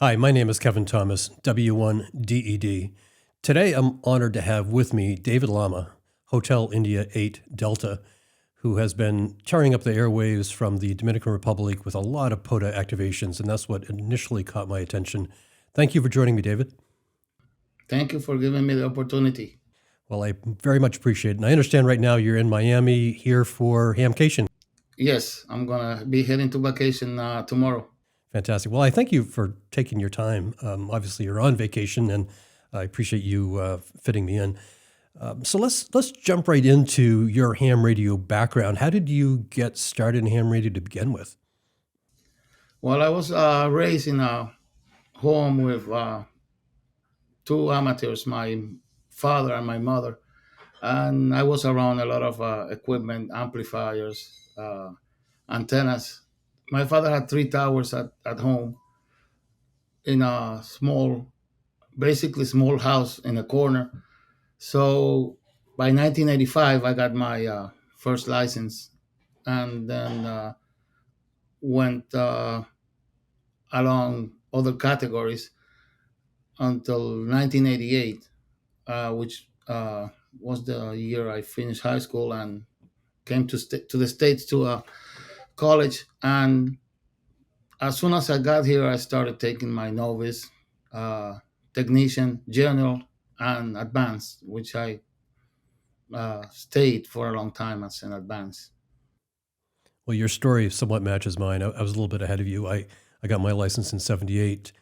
Hi, my name is K.Thomas, W1DED. Today I'm honored to have with me David Lama, Hotel India 8 Delta, who has been tearing up the airwaves from the Dominican Republic with a lot of POTA activations, and that's what initially caught my attention. Thank you for joining me, David. Thank you for giving me the opportunity. Well, I very much appreciate it. And I understand right now you're in Miami here for Hamcation. Yes, I'm gonna be heading to vacation tomorrow. Fantastic. Well, I thank you for taking your time. Obviously, you're on vacation, and I appreciate you fitting me in. So let's jump right into your ham radio background. How did you get started in ham radio to begin with? Well, I was raised in a home with two amateurs, my father and my mother, and I was around a lot of equipment, amplifiers, antennas. My father had three towers at home in a basically small house in a corner. So by 1985, I got my first license, and then went along other categories until 1988, which was the year I finished high school and came to the States to college. And as soon as I got here, I started taking my novice, uh, technician, general, and advanced, which I stayed for a long time as an advanced. Well, your story somewhat matches mine. I was a little bit ahead of you. I got my license in 78,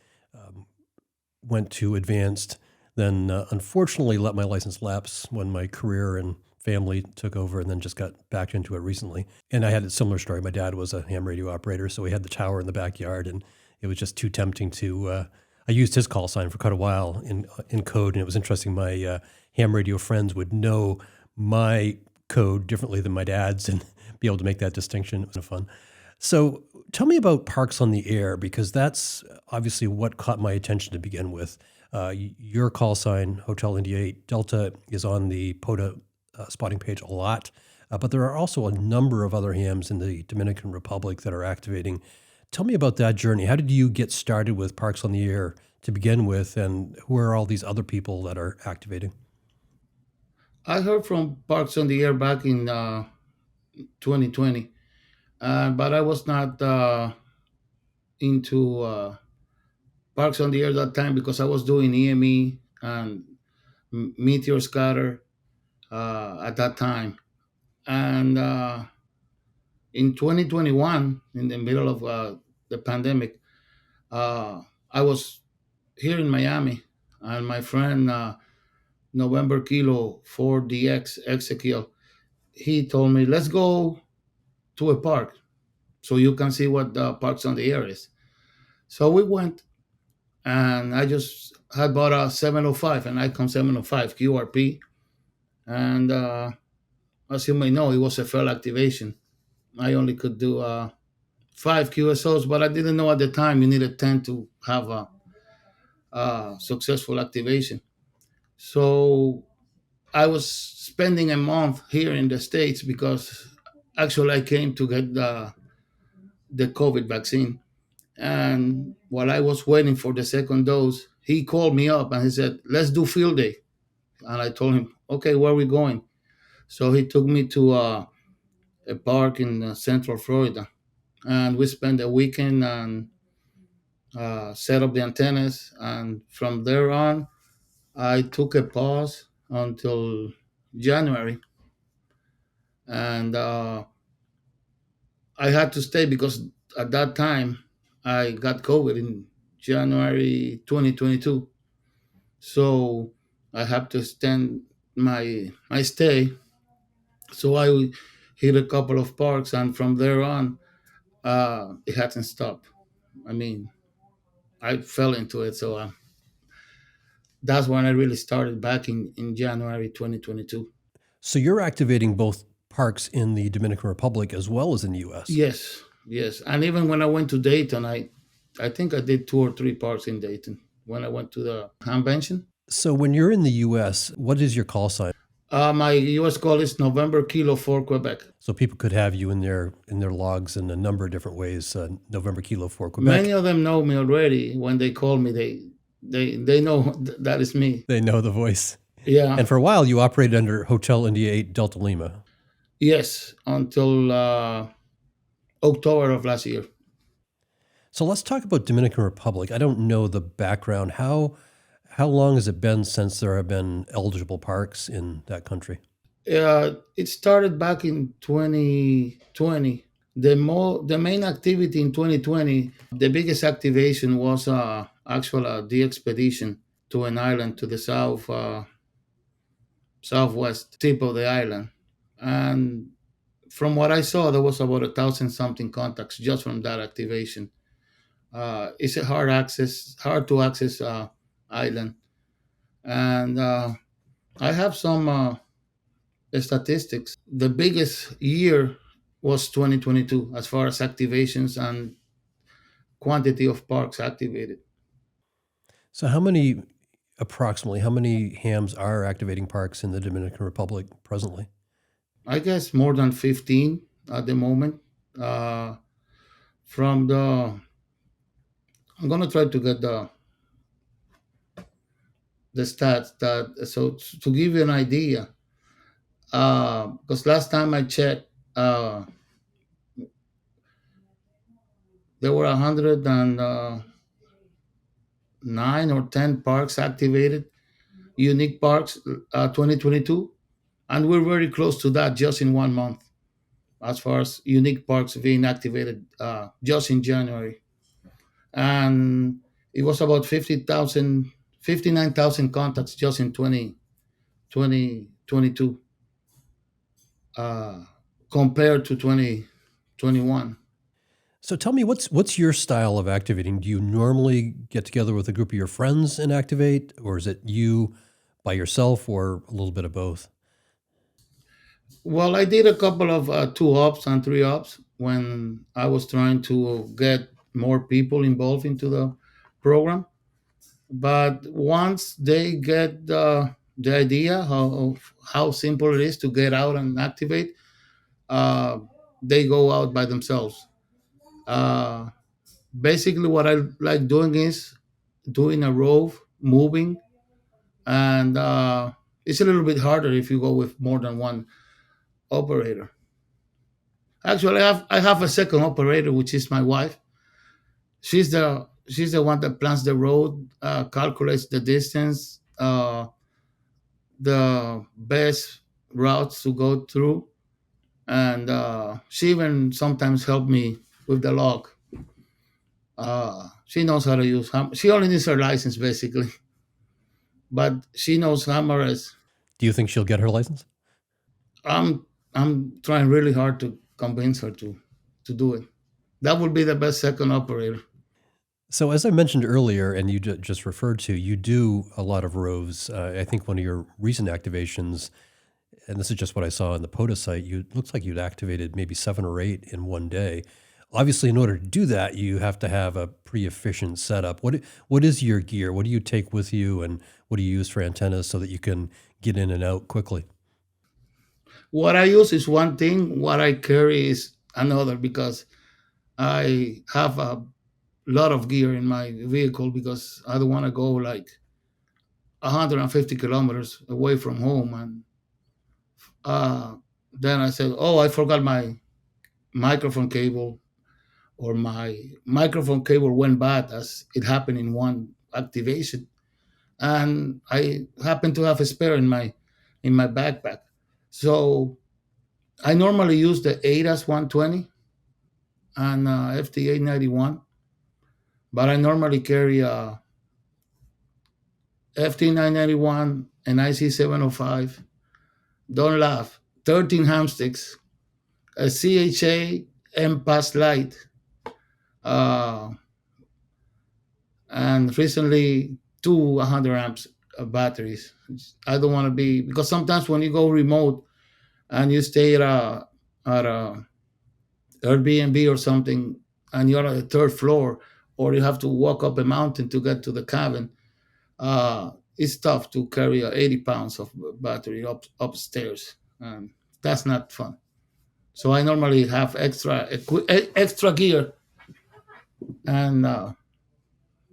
went to advanced, then unfortunately let my license lapse when my career and family took over, and then just got back into it recently. And I had a similar story. My dad was a ham radio operator, so we had the tower in the backyard, and it was just too tempting to. I used his call sign for quite a while in code, and it was interesting. My ham radio friends would know my code differently than my dad's, and be able to make that distinction. It was fun. So tell me about Parks on the Air, because that's obviously what caught my attention to begin with. Your call sign, Hotel India 8 Delta, is on the POTA spotting page a lot, but there are also a number of other hams in the Dominican Republic that are activating. Tell me about that journey. How did you get started with Parks on the Air to begin with, and who are all these other people that are activating? I heard from Parks on the Air back in 2020, but I was not into Parks on the Air that time because I was doing EME and Meteor Scatter at that time. And in 2021, in the middle of the pandemic, I was here in Miami, and my friend November Kilo 4DX Ezekiel, he told me, let's go to a park so you can see what the Parks on the Air is. So we went, and I just had bought a 705, an Icon 705 QRP. And as you may know, it was a failed activation. I only could do five QSOs, but I didn't know at the time you needed 10 to have a successful activation. So I was spending a month here in the States because actually I came to get the COVID vaccine. And while I was waiting for the second dose, he called me up and he said, let's do field day. And I told him, okay, where are we going? So he took me to a park in Central Florida. And we spent a weekend and set up the antennas. And from there on, I took a pause until January. And I had to stay because at that time I got COVID in January 2022. So I have to extend my stay. So I hit a couple of parks, and from there on, it hasn't stopped. I mean, I fell into it, so that's when I really started back in January 2022. So you're activating both parks in the Dominican Republic as well as in the U.S. Yes, yes, and even when I went to Dayton, I think I did two or three parks in Dayton when I went to the convention. So when you're in the U.S., what is your call sign? My U.S. call is November Kilo for Quebec. So people could have you in their logs in a number of different ways. November Kilo for Many Quebec. of them know me already. When they call me, they know that is me. They know the voice. Yeah. And for a while, you operated under Hotel India 8 Delta Lima. Yes, until October of last year. So let's talk about Dominican Republic. I don't know the background. How long has it been since there have been eligible parks in that country? It started back in 2020. The main activity in 2020, the biggest activation was actually the expedition to an island to the southwest tip of the island, and from what I saw, there was about 1,000 something contacts just from that activation. It's a hard to access island, and I have some statistics. The biggest year was 2022 as far as activations and quantity of parks activated. So approximately, how many hams are activating parks in the Dominican Republic presently? I guess more than 15 at the moment. Uh, from the, I'm gonna try to get the stats that so to give you an idea. Because last time I checked, there were 109 or 10 parks activated, unique parks, 2022, and we're very close to that just in 1 month as far as unique parks being activated just in January. And it was about 50,000, 59,000 contacts just in 2022 uh, compared to 2021. So tell me, what's your style of activating? Do you normally get together with a group of your friends and activate, or is it you by yourself, or a little bit of both? Well, I did a couple of 2 ops and 3 ops when I was trying to get more people involved into the program. But once they get the idea of how simple it is to get out and activate, uh, they go out by themselves. Uh, Basically, what I like doing is doing a rove, moving, and it's a little bit harder if you go with more than one operator. Actually, I have a second operator, which is my wife. She's the one that plans the road, calculates the distance, the best routes to go through, and she even sometimes helped me with the log. She knows how to use She only needs her license basically, but she knows hammers. Do you think she'll get her license? I'm trying really hard to convince her to do it. That would be the best second operator. So, as I mentioned earlier, and you just referred to, you do a lot of roves. I think one of your recent activations, and this is just what I saw on the POTA site, you looks like you'd activated maybe 7 or 8 in one day. Obviously, in order to do that, you have to have a pretty efficient setup. What is your gear? What do you take with you, and what do you use for antennas so that you can get in and out quickly? What I use is one thing. What I carry is another because I have a lot of gear in my vehicle because I don't want to go like 150 kilometers away from home. And uh, then I said, oh, I forgot my microphone cable, or my microphone cable went bad as it happened in one activation. And I happen to have a spare in my backpack. So I normally use the ADAS 120 and FT891, but I normally carry a FT991 and IC705. Don't laugh. 13 hamsticks, a CHA M Pass Lite, uh, and recently two 100 amps batteries. I don't want to be, because sometimes when you go remote and you stay at a Airbnb or something, and you're on the third floor, or you have to walk up a mountain to get to the cabin, it's tough to carry 80 pounds of battery upstairs, and that's not fun. So I normally have extra gear and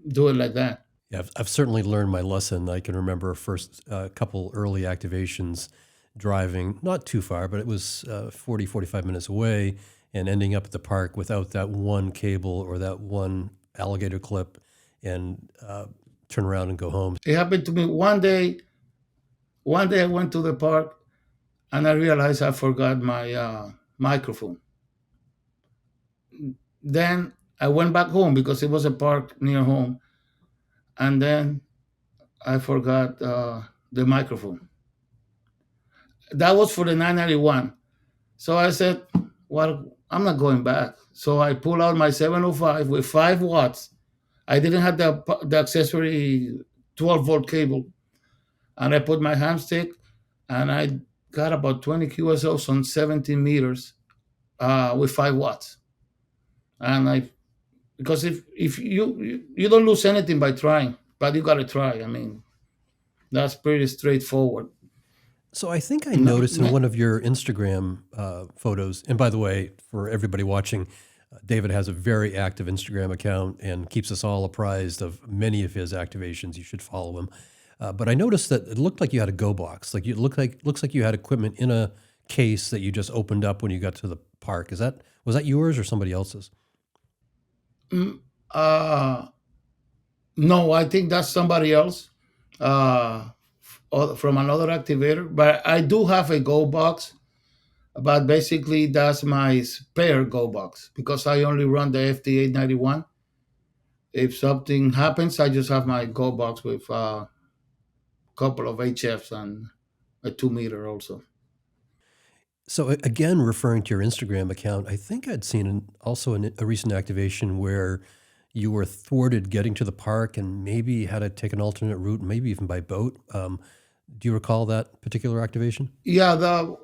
do it like that. Yeah, I've certainly learned my lesson. I can remember first couple early activations driving not too far, but it was 40, 45 minutes away and ending up at the park without that one cable or that one alligator clip and turn around and go home. It happened to me one day. One day I went to the park and I realized I forgot my microphone. Then I went back home because it was a park near home, and then I forgot the microphone. That was for the 991. So I said, well, I'm not going back. So I pulled out my 705 with 5 watts. I didn't have the accessory 12-volt cable. And I put my hamstick and I got about 20 QSOs on 17 meters with 5 watts. And because if you don't lose anything by trying, but you got to try. I mean, that's pretty straightforward. So I think I No, noticed in one of your Instagram photos, and by the way, for everybody watching, David has a very active Instagram account and keeps us all apprised of many of his activations. You should follow him. But I noticed that it looked like you had a go box. Like you looks like you had equipment in a case that you just opened up when you got to the park. Was that yours or somebody else's? uh, no, I think that's somebody else uh, from another activator. But I do have a Go box, but basically that's my spare Go box because I only run the FT891. If something happens, I just have my Go box with a couple of HFs and a 2 meter also. So again, referring to your Instagram account, I think I'd seen a recent activation where you were thwarted getting to the park and maybe had to take an alternate route, maybe even by boat. Do you recall that particular activation? Yeah, the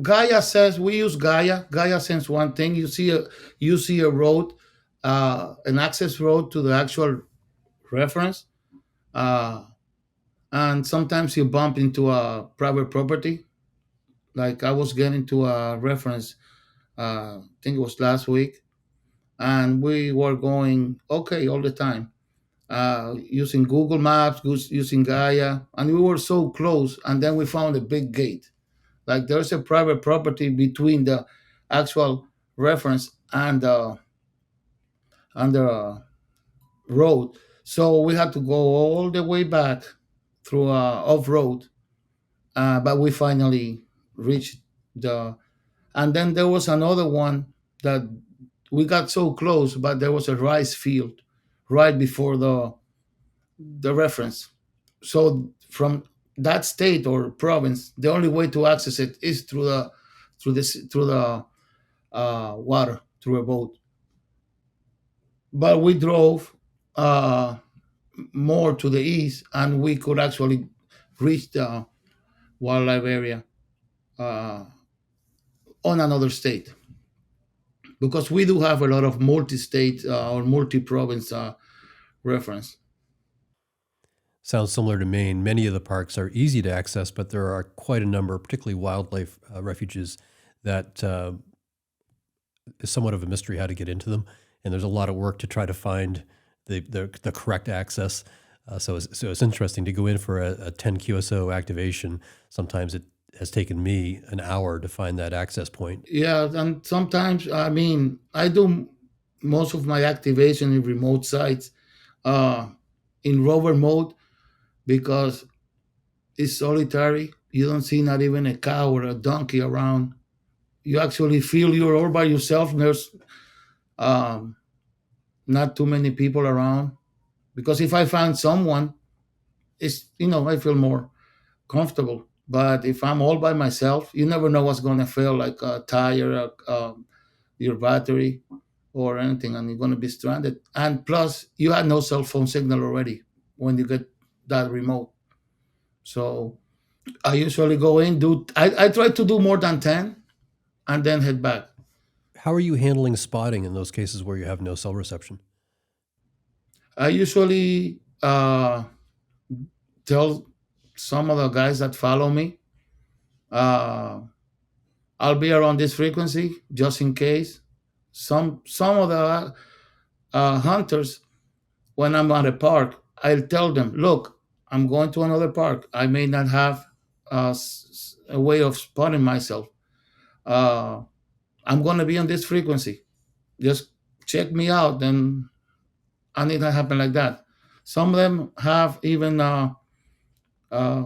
Gaia says we use Gaia. Gaia sends one thing. You see a road, an access road to the actual reference, uh, and sometimes you bump into a private property. Like I was getting to a reference, I think it was last week, and we were going okay all the time, using Google Maps, using Gaia, and we were so close. And then we found a big gate. Like there's a private property between the actual reference and the road. So we had to go all the way back through off road, but we finally reached the. And then there was another one that we got so close, but there was a rice field right before the reference. So from that state or province, the only way to access it is through the water, through a boat. But we drove uh, more to the east, and we could actually reach the wildlife area uh, on another state because we do have a lot of multi-state or multi-province reference. Sounds similar to Maine. Many of the parks are easy to access, but there are quite a number, particularly wildlife refuges, that is somewhat of a mystery how to get into them. And there's a lot of work to try to find the correct access. So it's interesting to go in for a 10 QSO activation. Sometimes it has taken me an hour to find that access point. Yeah, and sometimes I mean I do most of my activation in remote sites, uh, in rover mode because it's solitary. You don't see not even a cow or a donkey around. You actually feel you're all by yourself. And there's um, not too many people around. Because if I find someone, I feel more comfortable. But if I'm all by myself, you never know what's going to feel like a tire, your battery, or anything, and you're going to be stranded. And plus, you had no cell phone signal already when you get that remote. So I usually go in, I try to do more than 10 and then head back. How are you handling spotting in those cases where you have no cell reception? I usually tell some of the guys that follow me, uh, I'll be around this frequency just in case. Some of the hunters, when I'm at a park, I'll tell them, look, I'm going to another park. I may not have a way of spotting myself. Uh, I'm going to be on this frequency. Just check me out. And it happen like that. Some of them have even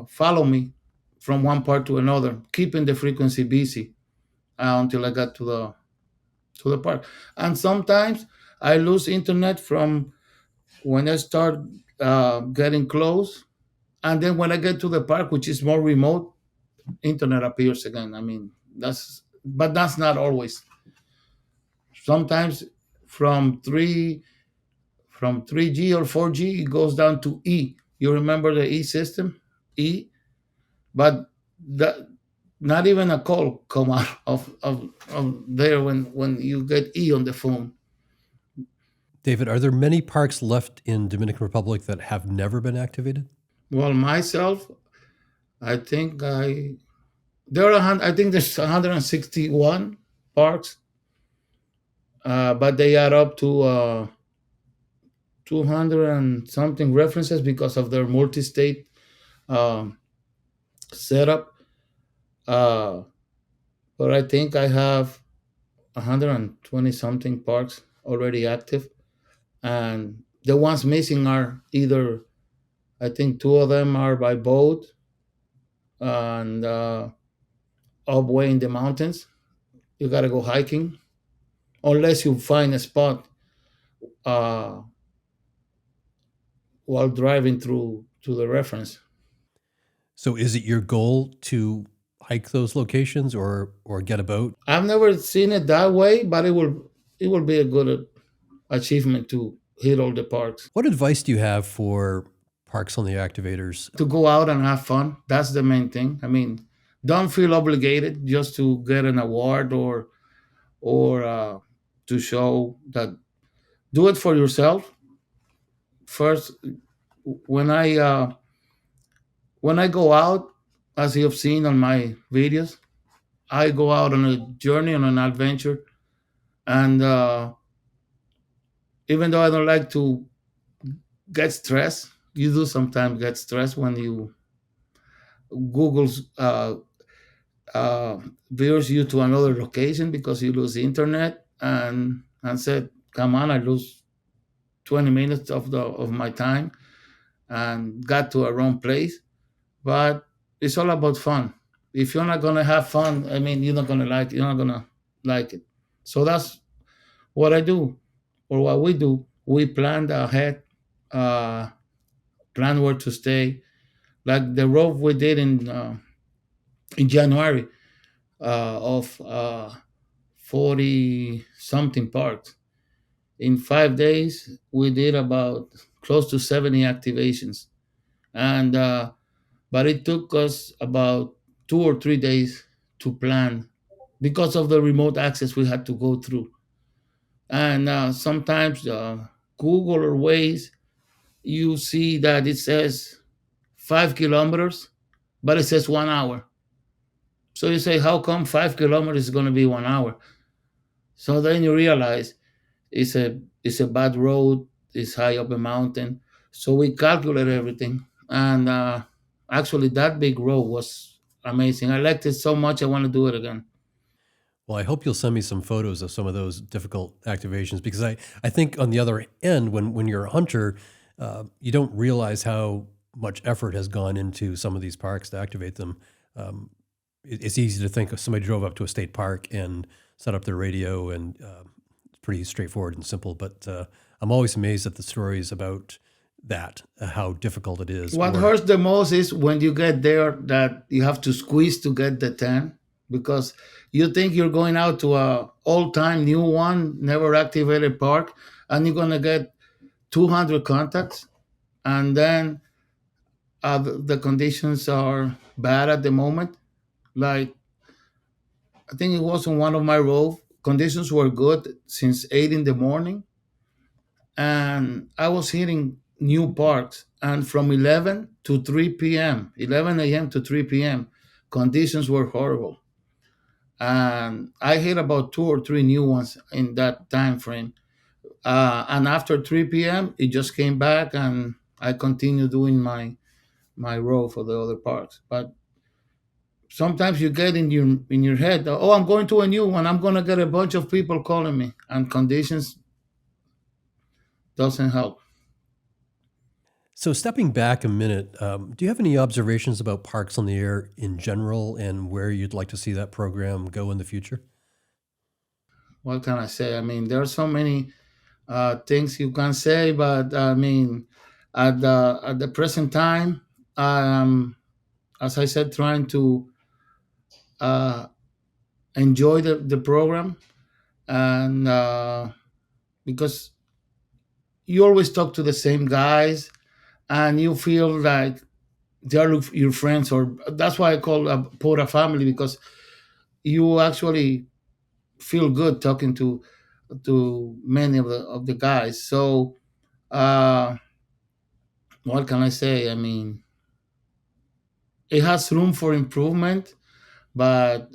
follow me from one part to another, keeping the frequency busy until I got to the park. And sometimes I lose internet from when I start getting close, and then when I get to the park, which is more remote, internet appears again. I mean, that's not always. Sometimes from three from 3G or 4G, it goes down to E. You remember the E system, E, but that not even a call come out of there when you get E on the phone. David, are there many parks left in Dominican Republic that have never been activated? Well, myself, I think I think there's 161 parks, but they add up to 200 and something references because of their multi-state um, setup. Uh, but I think I have 120 something parks already active, and the ones missing are either, I think two of them are by boat and up way in the mountains. You got to go hiking unless you find a spot uh, while driving through to the reference. So is it your goal to hike those locations or get a boat? I've never seen it that way, but it will be a good achievement to hit all the parks. What advice do you have for parks on the activators? To go out and have fun. That's the main thing. I mean, don't feel obligated just to get an award or to show that. Do it for yourself first. When I go out, as you've seen on my videos, I go out on a journey, on an adventure, and even though I don't like to get stressed, you do sometimes get stressed when you Google's veers you to another location because you lose internet, and said, "Come on, I lose 20 minutes of my time and got to a wrong place." But it's all about fun. If you're not gonna have fun, I mean, you're not gonna like it. So that's what I do, or what we do. We plan ahead, uh, plan where to stay. Like the road we did in January of 40 something parks. In 5 days, we did about close to 70 activations, and but it took us about 2 or 3 days to plan because of the remote access we had to go through. And sometimes Google or Waze, you see that it says 5 kilometers, but it says 1 hour. So you say, how come 5 kilometers is going to be 1 hour? So then you realize it's a bad road. It's high up a mountain. So we calculate everything, and actually that big road was amazing. I liked it so much. I want to do it again. Well, I hope you'll send me some photos of some of those difficult activations because I think on the other end, when you're a hunter, you don't realize how much effort has gone into some of these parks to activate them. Um, it's easy to think if somebody drove up to a state park and set up their radio, and it's pretty straightforward and simple. But I'm always amazed at the stories about that, how difficult it is. What hurts the most is when you get there that you have to squeeze to get the 10, because you think you're going out to a all-time new one, never activated park, and you're going to get 200 contacts, and then the conditions are bad at the moment. Like, I think it was on one of my roads, conditions were good since 8 in the morning, and I was hitting new parks, and from 11 to 3 p.m., 11 a.m. to 3 p.m., conditions were horrible. And I hit about two or three new ones in that time frame. And after 3 p.m., it just came back, and I continued doing my role for the other parks. But sometimes you get in your head, oh, I'm going to a new one. I'm going to get a bunch of people calling me, and conditions doesn't help. So, stepping back a minute, do you have any observations about Parks on the Air in general and where you'd like to see that program go in the future? What can I say? I mean, there are so many things you can say, but I mean, at the present time, as I said, trying to uh, enjoy the program, and because you always talk to the same guys, and you feel like they're your friends, or that's why I call a Pota family, because you actually feel good talking to many of the guys. So what can I say? I mean, it has room for improvement, but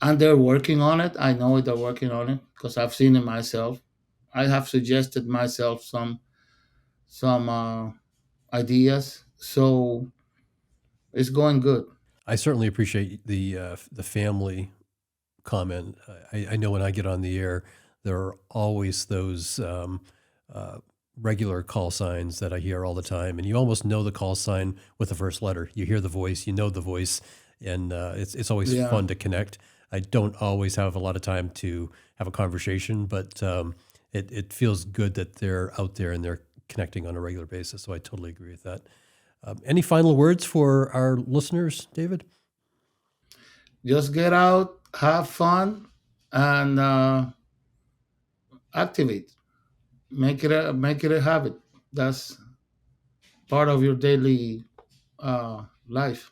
and they're working on it. I know they're working on it because I've seen it myself. I have suggested myself some ideas, so it's going good. I certainly appreciate the family comment. I know when I get on the air, there are always those uh, regular call signs that I hear all the time, and you almost know the call sign with the first letter. You hear the voice, you know the voice, and it's always Yeah, fun to connect. I don't always have a lot of time to have a conversation, but it feels good that they're out there and they're connecting on a regular basis. So I totally agree with that. Any final words for our listeners, David? just get out, have fun, and activate. Make it a habit. That's part of your daily life.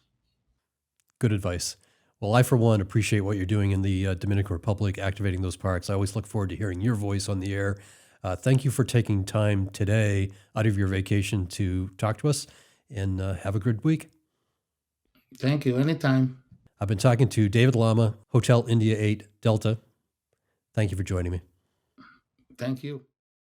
Good advice. Well, I, for one, appreciate what you're doing in the Dominican Republic, activating those parks. I always look forward to hearing your voice on the air. Thank you for taking time today out of your vacation to talk to us, and have a good week. Thank you. Anytime. I've been talking to David Lama, Hotel India 8 Delta. Thank you for joining me. Thank you.